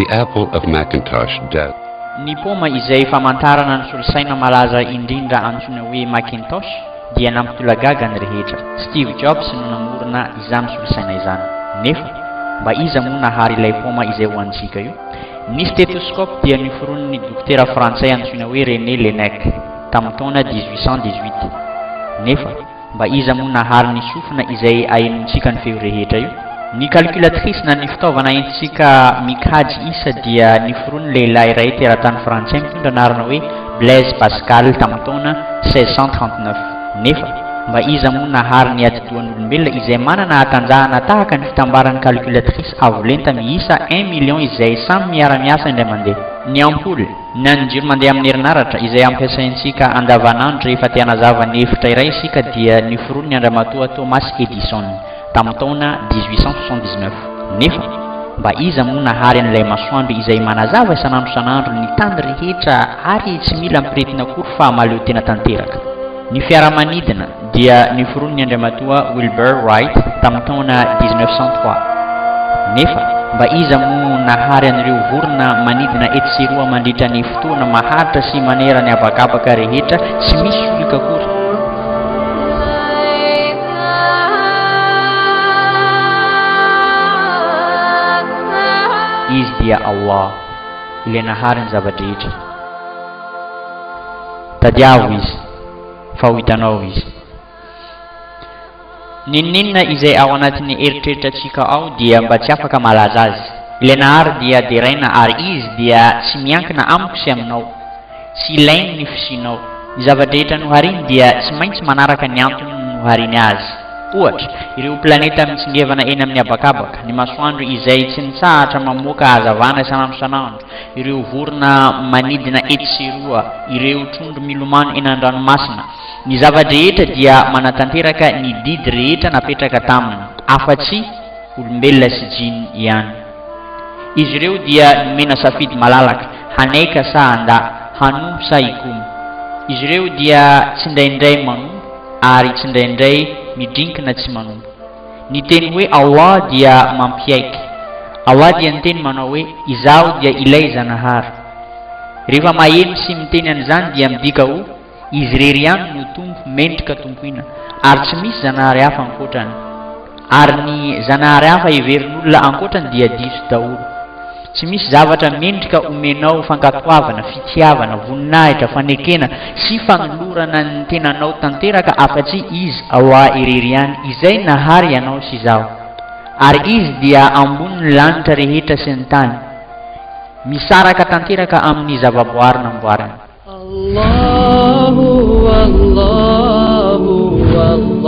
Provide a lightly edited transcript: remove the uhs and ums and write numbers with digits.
the apple of Macintosh death. Ny paoma izay famantarana ny solosaina malaza indrindra antsoina hoe Macintosh dia nampitolagaga ny rehetra. Steve Jobs no namorona izany solosaina izany. Nefa mba iza moa nahary ilay paoma izay hoantsika io? Ny stéthoscope dia niforon'ny dokotera frantsay antsoina hoe René Laennec tamin'ny taona 1818. Nefa mba iza moa nahary ny sofina izay ahenontsika ny feo rehetra io? Ny calculatrice na ny fitaovana entsika mikajy isa dia niforon'ny lehilahy iray teratany frantsay mitondra anarana hoe Blaise Pascal tamin'ny taona 1639. Nefa mba iza moa nahary ny atidohan'olombelona izay manana hatanjahana tahaka ny fitambaran'ny calculatrice avolenta miisa 1 million izay samy miara-miasa indray mandeha. Ny ampoule na ny jiro mandeha amin'ny herinaratra izay ampiasaintsika andavanandro rehefa te hanazava ny hevitra iray isika dia niforon'ny andramatoa Thomas Edison tamin'ny taona 1879. Nefa mba iza moa nahary an'ilay masoandro izay manazava isanandro ny tany rehetra ary tsy mila mpiretina akory fa maleo tena tanteraka. Ny fiaramanidina dia niforon'ny andramatoa Wilbur Wright tamin'ny taona 1903. Nefa mba iza moa nahary an'ireo vorona manidina etsiroa mandritra ny fotoana maharitra sy manera ny abakabaka rehetra sy misy solika akory. Izy dia Allah, ilay nahary ny zavadrehetra. Tadiavo izy, fa ho hitanao izy. Ninninona izay ao anatin'ny eritreretratsika ao dia mba tsy afaka malaza azy. Ilay nahary dia deraina ary izy dia tsy miankina amiko sy aminao, tsy ilainy ny fisinao. Ny zavadrehetra nohariny dia tsy maintsy manaraka ny antony nohariny azy. Ohatra, ireo planeta mitsingevana eny amin'ny abakabaka, ny masoandro izay tsy nitsahatra mamoaka hazavana isanandro, ireo vorona manidina etsiroa, ireo trondro milomano eny an-dranomasina. Ny zavadrehetra dia manatanteraka ny didy rehetra napetraka taminy, afa-tsy olombelona sy jiny ihany. Izy ireo dia nomena safidy malalaka, hanaika sa handa, hanompo sa hikomo. Izy ireo dia tsindraindray manompo ary tsindraindray midrinkina tsy manompo. Ny teny hoe Allah dia mampiaiky. Allah dia ny teny manao hoe izaho dia ilay Zanahary. Rehefa maheno sy miteny an'izany dia midika ho izy rery ihany no tompo mendrika tompoina ary tsy misy Zanahary hafa ankoatrany. Ary ny Zanahary hafa heverin'olona ankoatrany dia diso daholo. Tsy misy zavatra mendrika omenao fankatoavana, fitiavana, voninahitra, fanekena sy fanolorana ny tenanao tanteraka afa-tsy izy Allah irery ihany izay nahary ianao sy izaho. Ary izy dia ambonin'ny lanitra rehetra sy ny tany, misaraka tanteraka amin'ny zavaboary namboariny. Allahu, Allahu, Allahu.